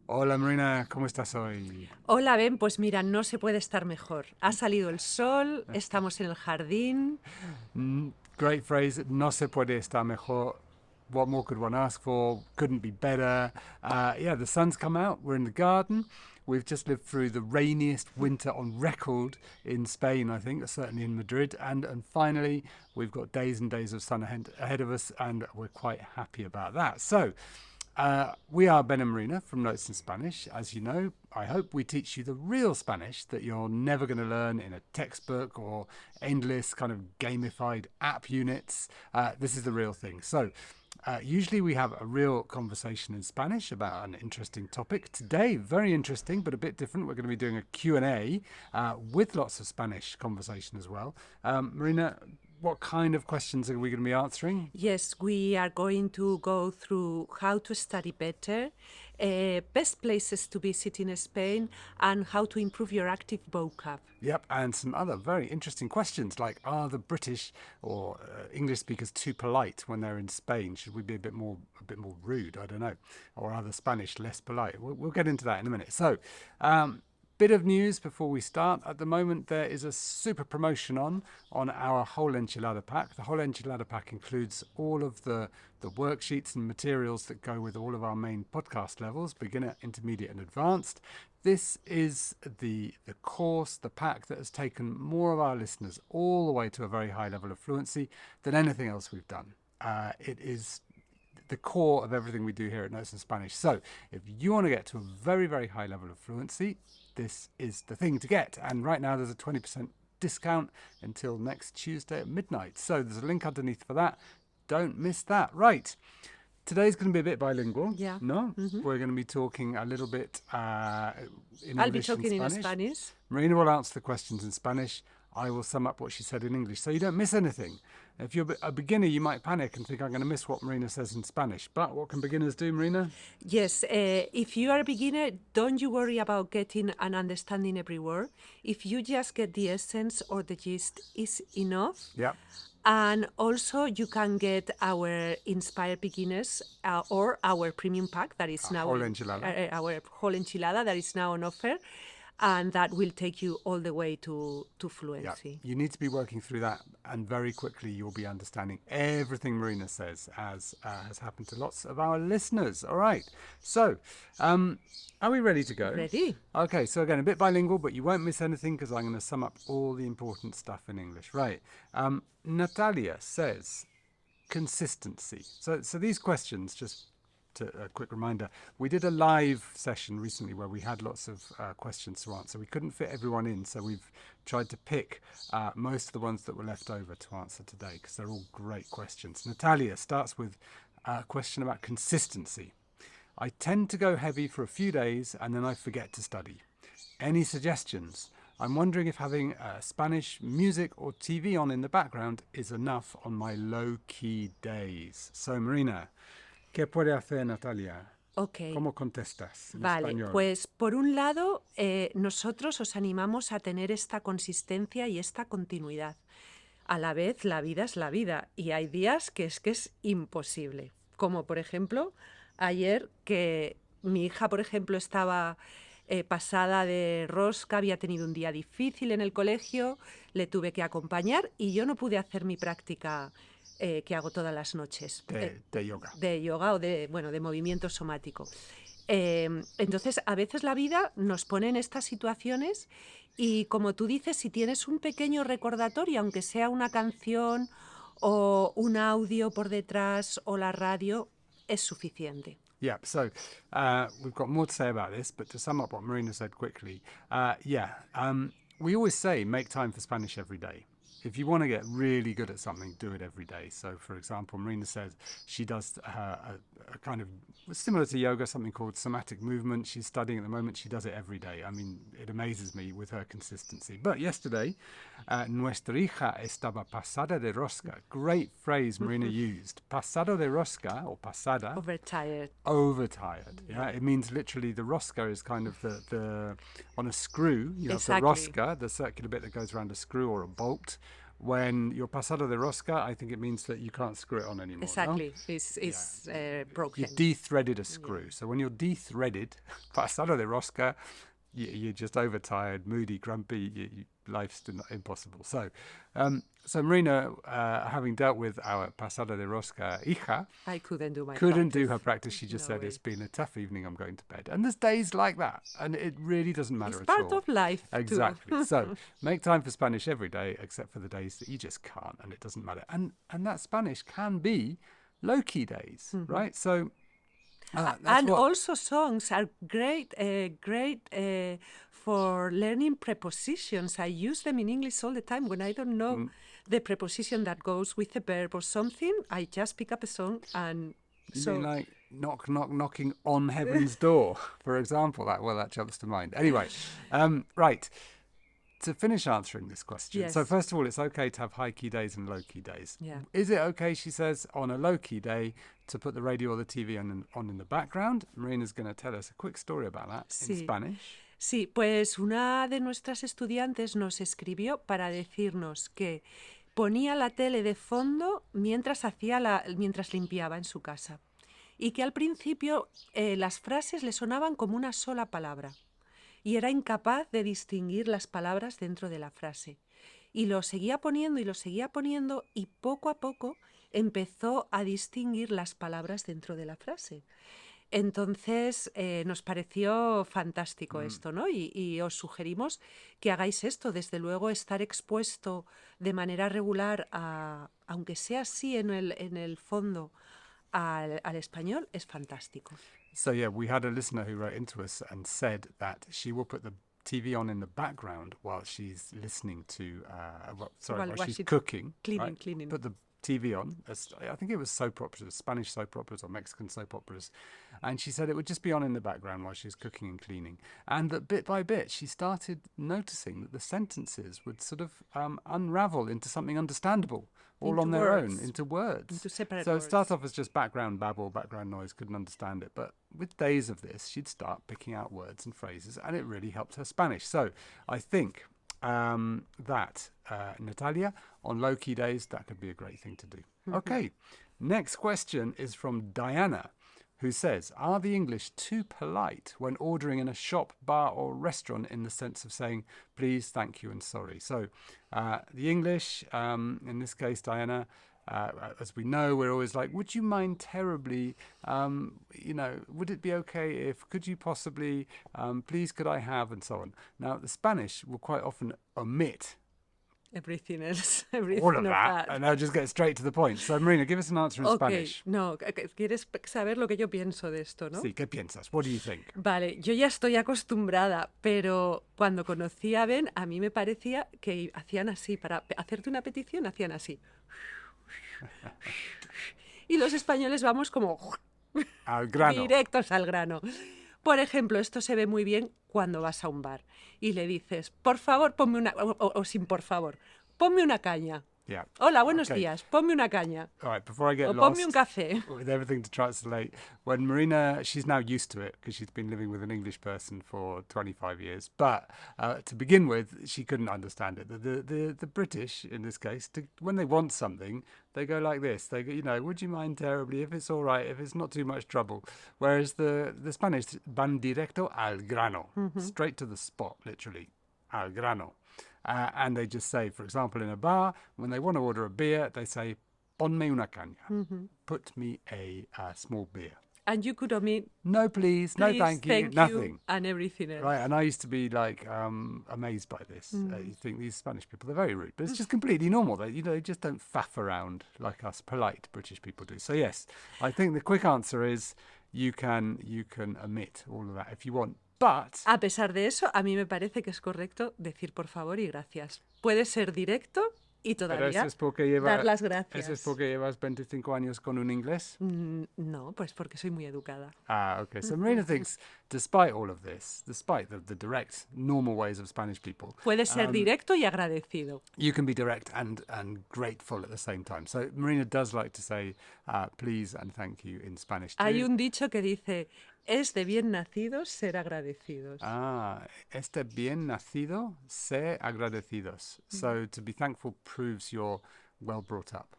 Hola Marina, ¿cómo estás hoy? Hola, Ben, pues mira, no se puede estar mejor. Ha salido el sol, estamos en el jardín. Great phrase, no se puede estar mejor. What more could one ask for? Couldn't be better. Yeah, the sun's come out, we're in the garden. We've just lived through the rainiest winter on record in Spain, I think, certainly in Madrid. And finally, we've got days and days of sun ahead of us, and we're quite happy about that. So, we are Ben and Marina from Notes in Spanish. As you know, I hope we teach you the real Spanish that you're never going to learn in a textbook or endless kind of gamified app units. This is the real thing. So, usually we have a real conversation in Spanish about an interesting topic. Today, very interesting, but a bit different. We're going to be doing a Q&A with lots of Spanish conversation as well. Marina, what kind of questions are we going to be answering? Yes, we are going to go through how to study better, best places to visit in Spain, and how to improve your active vocab. Yep, and some other very interesting questions like, are the British or English speakers too polite when they're in Spain? Should we be a bit more rude? I don't know. Or are the Spanish less polite? We'll get into that in a minute. So, bit of news before we start. At the moment, there is a super promotion on our whole enchilada pack. The whole enchilada pack includes all of the worksheets and materials that go with all of our main podcast levels, beginner, intermediate, and advanced. This is the course, the pack that has taken more of our listeners all the way to a very high level of fluency than anything else we've done. It is the core of everything we do here at Notes in Spanish. So if you want to get to a very, very high level of fluency, this is the thing to get. And right now there's a 20% discount until next Tuesday at midnight. So there's a link underneath for that. Don't miss that. Right. Today's going to be a bit bilingual. Yeah. No? We're going to be talking a little bit in I'll English be talking and in Spanish. Marina will answer the questions in Spanish. I will sum up what she said in English so you don't miss anything. If you're a beginner, you might panic and think I'm going to miss what Marina says in Spanish. But what can beginners do, Marina? Yes, if you are a beginner, don't you worry about getting and understanding every word. If you just get the essence or the gist is enough. Yeah. And also you can get our Inspired Beginners or our premium pack that is now whole enchilada. our whole enchilada that is now on offer, and that will take you all the way to fluency. You need to be working through that, and very quickly you'll be understanding everything Marina says, as has happened to lots of our listeners. All right. So, are we ready to go? Ready? Okay, so again, a bit bilingual, but you won't miss anything because I'm going to sum up all the important stuff in English. Right. Natalia says consistency. So these questions, just a quick reminder, we did a live session recently where we had lots of questions to answer. We couldn't fit everyone in, so we've tried to pick most of the ones that were left over to answer today because they're all great questions. Natalia starts with a question about consistency. I tend to go heavy for a few days and then I forget to study. Any suggestions? I'm wondering if having Spanish music or TV on in the background is enough on my low-key days. So, Marina, ¿qué puede hacer Natalia? Ok. ¿Cómo contestas en Vale, español? pues por un lado, nosotros os animamos a tener esta consistencia y esta continuidad. A la vez, la vida es la vida y hay días que es imposible. Como, por ejemplo, ayer que mi hija, por ejemplo, estaba pasada de rosca, había tenido un día difícil en el colegio, le tuve que acompañar y yo no pude hacer mi práctica que hago todas las noches. De yoga. De yoga o de movimiento somático. Entonces, a veces la vida nos pone en estas situaciones y, como tú dices, si tienes un pequeño recordatorio, aunque sea una canción o un audio por detrás o la radio, es suficiente. Yeah, so we've got more to say about this, but to sum up what Marina said quickly, we always say make time for Spanish every day. If you want to get really good at something, do it every day. So, for example, Marina says she does a kind of similar to yoga, something called somatic movement. She's studying at the moment. She does it every day. I mean, it amazes me with her consistency. But yesterday, nuestra hija estaba pasada de rosca. Great phrase Marina used. Pasado de rosca, or pasada. Overtired. Overtired. Yeah, it means literally the rosca is kind of the on a screw. You have the Exactly. rosca, the circular bit that goes around a screw or a bolt. when you're pasado de rosca, I think it means that you can't screw it on anymore. Exactly. No? It's broken. You de-threaded a screw. So when you're de-threaded, pasado de rosca, you're just overtired, moody, grumpy. Life's impossible. So Marina, having dealt with our pasada de rosca hija, I couldn't do my couldn't practice. do her practice. She just No said, way. it's been a tough evening, I'm going to bed. And there's days like that. And it really doesn't matter It's at part all. of life too. Exactly. So make time for Spanish every day, except for the days that you just can't, and it doesn't matter. And that Spanish can be low-key days, right? So that's And what, also songs are great for learning prepositions. I use them in English all the time. When I don't know the preposition that goes with a verb or something, I just pick up a song and you mean like knock, knock, knocking on heaven's door, for example. That jumps to mind. Anyway, right. To finish answering this question, Yes. so first of all, it's okay to have high-key days and low-key days. Yeah. Is it okay, she says, on a low-key day to put the radio or the TV on in the background? Marina's going to tell us a quick story about that in Sí. Spanish. Sí, pues una de nuestras estudiantes nos escribió para decirnos que ponía la tele de fondo mientras limpiaba en su casa y que al principio las frases le sonaban como una sola palabra y era incapaz de distinguir las palabras dentro de la frase. Y lo seguía poniendo y poco a poco empezó a distinguir las palabras dentro de la frase. Entonces nos pareció fantástico esto, ¿no? Y os sugerimos que hagáis esto. Desde luego, estar expuesto de manera regular, aunque sea así en el fondo, al español, es fantástico. So yeah, we had a listener who wrote into us and said that she will put the TV on in the background while she's listening to, while she's cooking. Cleaning. Put the TV on. I think it was soap operas, Spanish soap operas or Mexican soap operas. And she said it would just be on in the background while she was cooking and cleaning. And that bit by bit, she started noticing that the sentences would sort of unravel into something understandable, all Into on their own, words. into words. Into separate So it words. starts off as just background babble, background noise, couldn't understand it. But with days of this, she'd start picking out words and phrases, and it really helped her Spanish. So I think that, Natalia, on low-key days, that could be a great thing to do. Okay, next question is from Diana, who says, are the English too polite when ordering in a shop, bar or restaurant in the sense of saying, please, thank you and sorry? So the English, in this case, Diana, as we know, we're always like, would you mind terribly, would it be okay if, could you possibly, please, could I have, and so on. Now, the Spanish will quite often omit Everything else, everything all of of that, and they'll just get straight to the point. So, Marina, give us an answer in Spanish. No, quieres saber lo que yo pienso de esto, ¿no? Sí, ¿qué piensas? What do you think? Vale, yo ya estoy acostumbrada, pero cuando conocí a Ben, a mí me parecía que hacían así, para hacerte una petición, hacían así. Y los españoles vamos como Al grano. directos al grano. Por ejemplo, esto se ve muy bien cuando vas a un bar y le dices, por favor, ponme una... O sin por favor, ponme una caña. Yeah. Hola, buenos Okay. días, ponme una caña. All right, before I get O lost ponme un café. with everything to translate, when Marina, she's now used to it because she's been living with an English person for 25 years. But to begin with, she couldn't understand it. The British, in this case, when they want something, they go like this. They go, would you mind terribly if it's all right, if it's not too much trouble. Whereas the Spanish, van directo al grano, straight to the spot, literally, al grano. And they just say, for example, in a bar, when they want to order a beer, they say, ponme una caña. Put me a small beer. And you could omit, No, please. No, please, thank you. Nothing. and everything else. Right, and I used to be like amazed by this. You think these Spanish people, they're very rude, but it's just completely normal. They just don't faff around like us polite British people do. So yes, I think the quick answer is you can omit all of that if you want. But A pesar de eso, a mí me parece que es correcto decir por favor y gracias. Puede ser directo y pero todavía eso es porque dar las gracias. ¿Eso es porque llevas 25 años con un inglés? No, pues porque soy muy educada. Okay. So Marina thinks despite all of this, despite the direct, normal ways of Spanish people, Puedes ser directo y agradecido. you can be direct and grateful at the same time. So Marina does like to say please and thank you in Spanish too. Hay un dicho que dice, es de bien nacidos ser agradecidos. Es de bien nacido ser agradecidos. So to be thankful proves you're well brought up.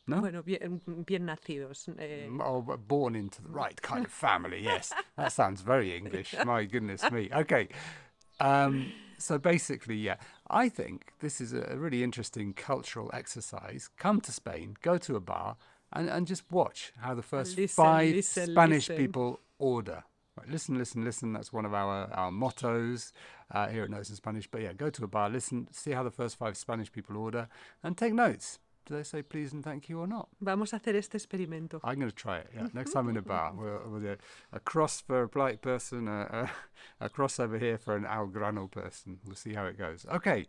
No? Bueno, bien nacidos. Or born into the right kind of family, yes. That sounds very English. My goodness me. Okay. So basically, yeah, I think this is a really interesting cultural exercise. Come to Spain, go to a bar, and just watch how the first five Spanish people order. Right, listen. That's one of our mottos here at Notes in Spanish. But yeah, go to a bar, listen, see how the first five Spanish people order, and take notes. Do they say please and thank you or not? Vamos a hacer este experimento. I'm going to try it, yeah. Next time in a bar. We'll do a cross for a polite person, a cross over here for an al grano person. We'll see how it goes. Okay,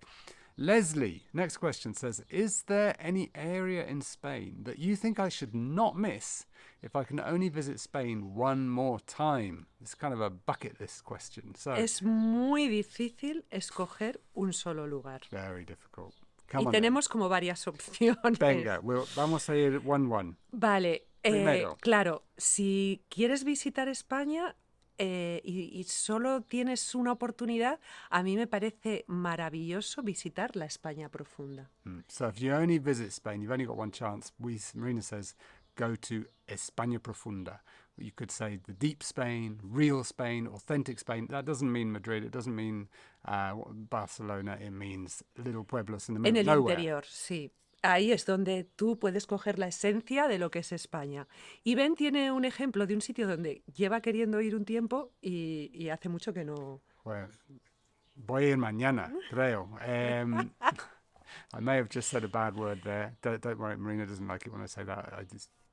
Leslie, next question says, is there any area in Spain that you think I should not miss if I can only visit Spain one more time? It's kind of a bucket list question. So Es muy difícil escoger un solo lugar. very difficult. Y Come on tenemos como varias opciones. then. Venga, vamos a ir 1-1. Vale, Primero. claro, si quieres visitar España y solo tienes una oportunidad, a mí me parece maravilloso visitar la España profunda. So if you only visit Spain, you've only got one chance. Marina says, go to España Profunda. You could say the deep Spain, real Spain, authentic Spain. That doesn't mean Madrid. It doesn't mean Barcelona. It means little pueblos in the En middle el of nowhere. interior, sí. Ahí es donde tú puedes coger la esencia de lo que es España. Y Ben tiene un ejemplo de un sitio donde lleva queriendo ir un tiempo y hace mucho que no. Well, voy a ir mañana, creo. I may have just said a bad word there. Don't worry, Marina doesn't like it when I say that.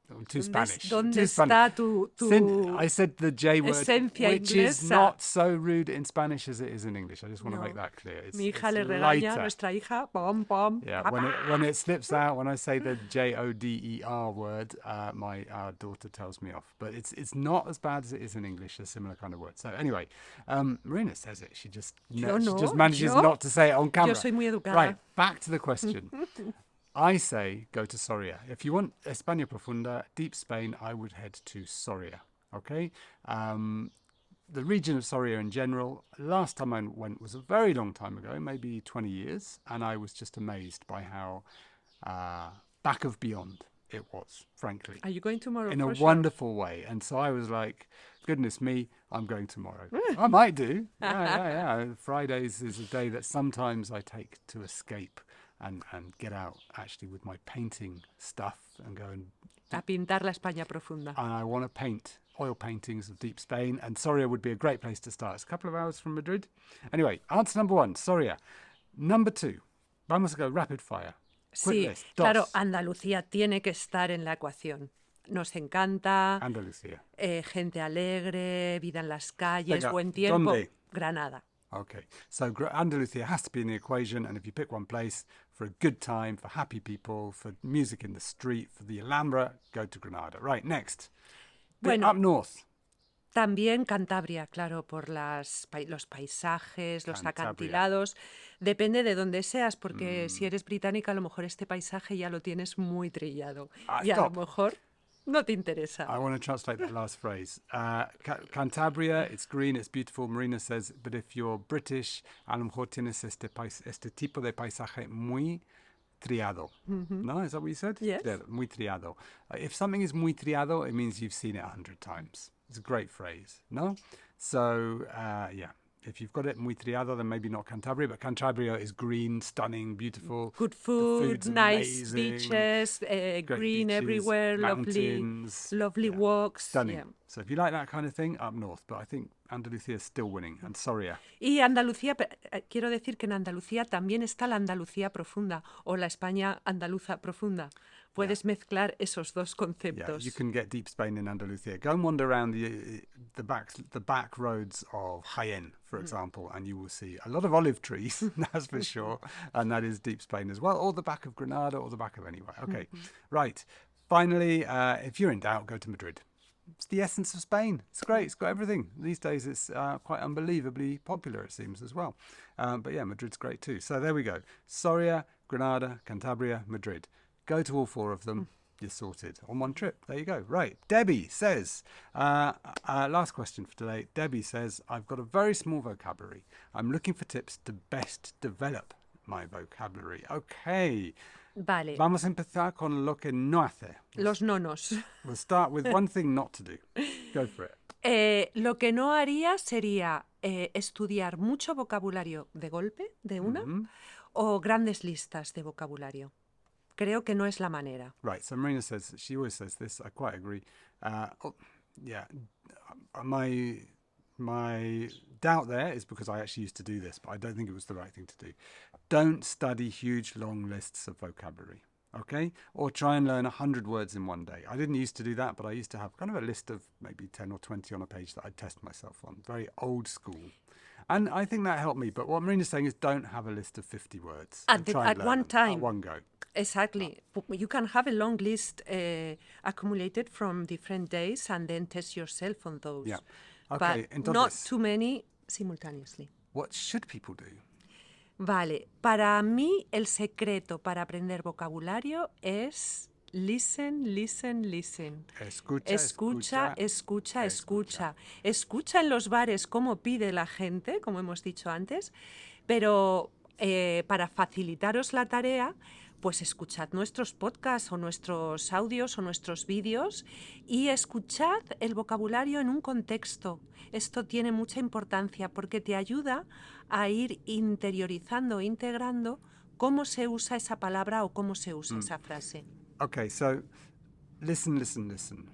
I'm too Spanish. ¿Dónde too está Spanish. tu I said the J word, esencia which is inglesa? not so rude in Spanish as it is in English. I just want to No. make that clear. It's, Mi hija it's le regaña, lighter. nuestra hija, pom, pom. Yeah, papá. when it slips out, when I say the Joder word, our daughter tells me off. But it's not as bad as it is in English, a similar kind of word. So anyway, Marina says it. She just manages not to say it on camera. Yo soy muy educada. Right, back to the question. I say go to Soria. If you want España Profunda, deep Spain, I would head to Soria. Okay? The region of Soria in general, last time I went was a very long time ago, maybe 20 years, and I was just amazed by how back of beyond it was, frankly. Are you going tomorrow? In a for sure? wonderful way. And so I was like, goodness me, I'm going tomorrow. I might do. Yeah. Fridays is a day that sometimes I take to escape and get out actually with my painting stuff and go and A pintar la España profunda. I want to paint oil paintings of deep Spain, and Soria would be a great place to start. It's a couple of hours from Madrid. Anyway, answer number 1, Soria. Number 2, vamos a go rapid fire. Quick Sí, list. claro, Dos. Andalucía tiene que estar en la ecuación. Nos encanta, Andalucía. gente alegre, vida en las calles, Venga, buen tiempo. ¿dónde? Granada. Okay, so Andalusia has to be in the equation, and if you pick one place for a good time, for happy people, for music in the street, for the Alhambra, go to Granada. Right, next. Bueno. Up north. También Cantabria, claro, por los paisajes, los Cantabria. acantilados. Depende de dónde seas, porque si eres británica, a lo mejor este paisaje ya lo tienes muy trillado. Y a lo Stop. mejor no te interesa. I want to translate that last phrase. Cantabria, it's green, it's beautiful. Marina says, but if you're British, a lo mejor tienes este tipo de paisaje muy triado. No, is that what you said? Yes. Yeah, muy triado. If something is muy triado, it means you've seen it 100 times. It's a great phrase, no? So, yeah. If you've got it muy triado, then maybe not Cantabria, but Cantabria is green, stunning, beautiful. Good The food, food's nice amazing, beaches, great green beaches, everywhere, mountains, lovely yeah, walks. Stunning. Yeah. So if you like that kind of thing, up north. But I think Andalucía is still winning, and Soria. Y Andalucía, quiero decir que en Andalucía también está la Andalucía profunda o la España andaluza profunda. Puedes mezclar esos dos Yeah, conceptos. you can get deep Spain in Andalusia. Go and wander around the back roads of Jaén, for example, and you will see a lot of olive trees, that's for sure, and that is deep Spain as well, or the back of Granada, or the back of anywhere. Okay, right. Finally, if you're in doubt, go to Madrid. it's the essence of Spain. It's great. It's got everything. These days it's quite unbelievably popular, it seems, as well. But yeah, Madrid's great too. So there we go. Soria, Granada, Cantabria, Madrid. Go to all four of them. You're sorted on one trip. There you go. Right. Debbie says, last question for today. Debbie says, I've got a very small vocabulary. I'm looking for tips to best develop my vocabulary. Okay. Vale, Vamos a empezar con lo que no hace. los nonos. We'll start with one thing not to do. Go for it. Lo que no haría sería estudiar mucho vocabulario de golpe, de una, o grandes listas de vocabulario. Creo que no es la manera. Right, so Marina says, she always says this, I quite agree. Yeah, my doubt there is because I actually used to do this, but I don't think it was the right thing to do. Don't study huge, long lists of vocabulary, okay? Or try and learn 100 words in one day. I didn't used to do that, but I used to have kind of a list of maybe 10 or 20 on a page that I'd test myself on. Very old school. And I think that helped me. But what Marina's saying is don't have a list of 50 words. At one time. At one go. Exactly. You can have a long list accumulated from different days and then test yourself on those. Yeah. Okay, but not too many simultaneously. What should people do? Vale. Para mí, el secreto para aprender vocabulario es listen, listen, listen. Escucha. Escucha en los bares cómo pide la gente, como hemos dicho antes, pero para facilitaros la tarea, pues escuchad nuestros podcasts o nuestros audios o nuestros vídeos y escuchad el vocabulario en un contexto. Esto tiene mucha importancia porque te ayuda a ir interiorizando, integrando cómo se usa esa palabra o cómo se usa esa frase. Okay, so listen,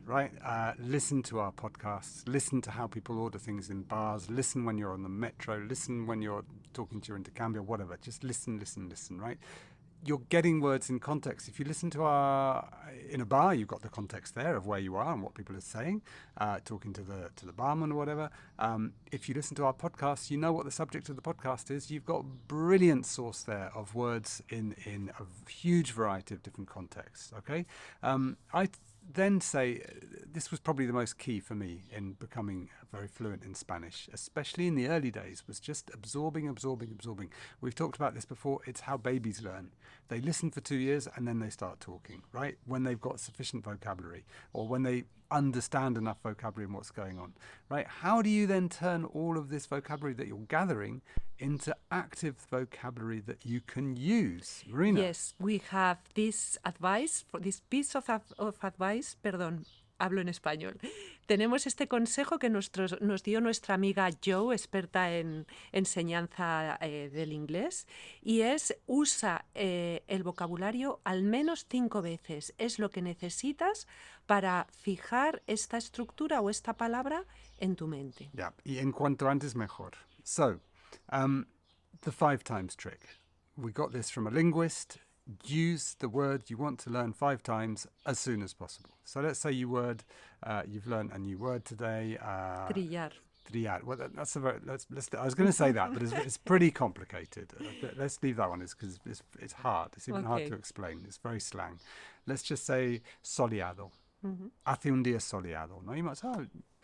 right? Listen to our podcasts. Listen to how people order things in bars. Listen when you're on the metro. Listen when you're talking to your intercambio, whatever. Just listen, right? You're getting words in context. If you listen to in a bar, you've got the context there of where you are and what people are saying, talking to the barman or whatever. If you listen to our podcast, you know what the subject of the podcast is. You've got brilliant source there of words in a huge variety of different contexts. Okay, I then say this was probably the most key for me in becoming very fluent in Spanish, especially in the early days, was just absorbing. We've talked about this before. It's how babies learn. They listen for 2 years and then they start talking, right? When they've got sufficient vocabulary or when they understand enough vocabulary and what's going on, right? How do you then turn all of this vocabulary that you're gathering into active vocabulary that you can use? Marina? Yes, we have this advice, this piece of advice, perdón, hablo en español. Tenemos este consejo que nos dio nuestra amiga Joe, experta en enseñanza del inglés, y es usa el vocabulario al menos 5 veces. Es lo que necesitas para fijar esta estructura o esta palabra en tu mente. Yeah, y en cuanto antes mejor. So, the 5 times trick. We got this from a linguist. Use the word you want to learn 5 times as soon as possible. So let's say you've learned a new word today. Trillar. Well, that's a very. I was going to say that, but it's pretty complicated. Let's leave that one, because it's hard. It's even hard to explain. It's very slang. Let's just say soleado. Hace un día soleado. No, you might say,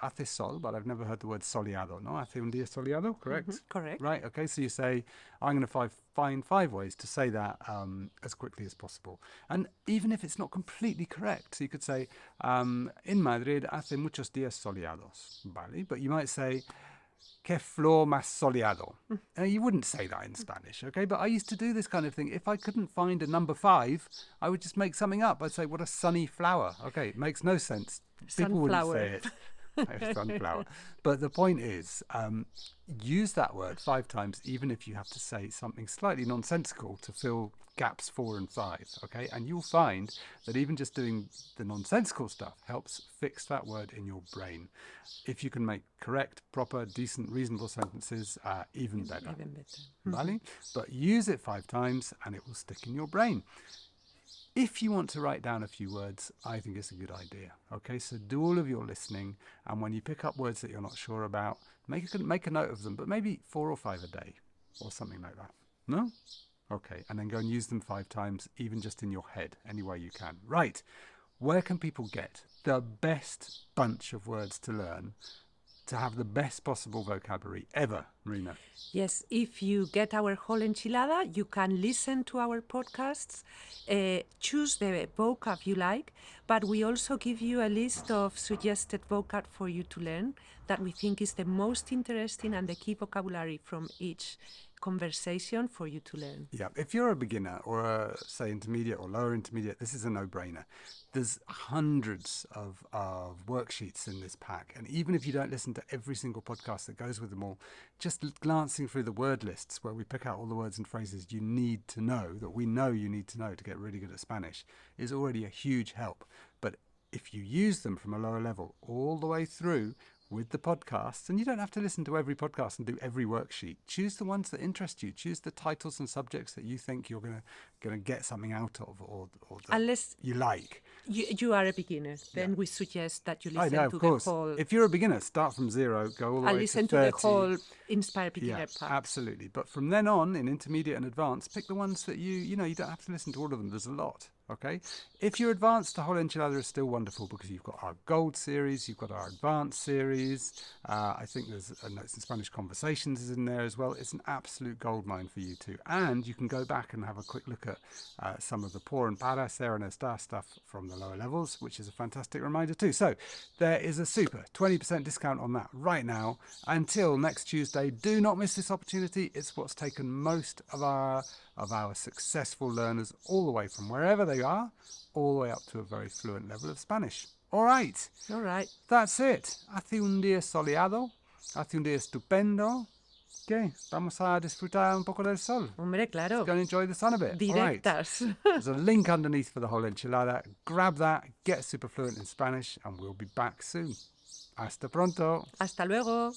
hace sol, but I've never heard the word soleado. No, hace un día soleado. Correct. Correct. Right. Okay. So you say, I'm going to find 5 ways to say that as quickly as possible. And even if it's not completely correct, so you could say, in Madrid hace muchos días soleados. Vale. But you might say, que flor más soleado. You wouldn't say that in Spanish, okay? But I used to do this kind of thing. If I couldn't find a number 5, I would just make something up. I'd say, what a sunny flower. Okay, it makes no sense. People wouldn't say it. Sunflower. But the point is, use that word 5 times, even if you have to say something slightly nonsensical to fill gaps 4 and 5, okay? And you'll find that even just doing the nonsensical stuff helps fix that word in your brain. If you can make correct, proper, decent, reasonable sentences, even better. Even better. Vale? But use it 5 times and it will stick in your brain. If you want to write down a few words, I think it's a good idea. Okay, so do all of your listening, and when you pick up words that you're not sure about, make a note of them, but maybe 4 or 5 a day or something like that. No? Okay, and then go and use them 5 times, even just in your head, any way you can. Right, where can people get the best bunch of words to learn to have the best possible vocabulary ever, Marina? Yes, if you get our whole enchilada, you can listen to our podcasts, choose the vocab you like, but we also give you a list of suggested vocab for you to learn that we think is the most interesting and the key vocabulary from each conversation for you to learn. Yeah, if you're a beginner or say intermediate or lower intermediate, this is a no-brainer. There's hundreds of worksheets in this pack, and even if you don't listen to every single podcast that goes with them all, just glancing through the word lists where we pick out all the words and phrases you need to know, that we know you need to know to get really good at Spanish, is already a huge help. But if you use them from a lower level all the way through with the podcasts, and you don't have to listen to every podcast and do every worksheet. Choose the ones that interest you. Choose the titles and subjects that you think you're gonna get something out of, or that Unless you like. you are a beginner, then we suggest that you I listen know, of to course. the whole. If you're a beginner, start from 0, go all the And way listen to 30. to the whole Inspire Beginner Yeah, part. absolutely. But from then on, in intermediate and advanced, pick the ones that you don't have to listen to all of them. There's a lot. Okay, if you're advanced, the whole enchilada is still wonderful because you've got our gold series, you've got our advanced series. I think there's Notes in Spanish Conversations is in there as well. It's an absolute goldmine for you too. And you can go back and have a quick look at some of the por and para, ser and está stuff from the lower levels, which is a fantastic reminder too. So there is a super 20% discount on that right now until next Tuesday. Do not miss this opportunity. It's what's taken most of our successful learners all the way from wherever they are, all the way up to a very fluent level of Spanish. All right. All right. That's it. Hace un día soleado, hace un día estupendo. ¿Qué? Vamos a disfrutar un poco del sol. Hombre, claro. Go and enjoy the sun a bit. All right. Directas. There's a link underneath for the whole enchilada. Grab that, get super fluent in Spanish, and we'll be back soon. Hasta pronto. Hasta luego.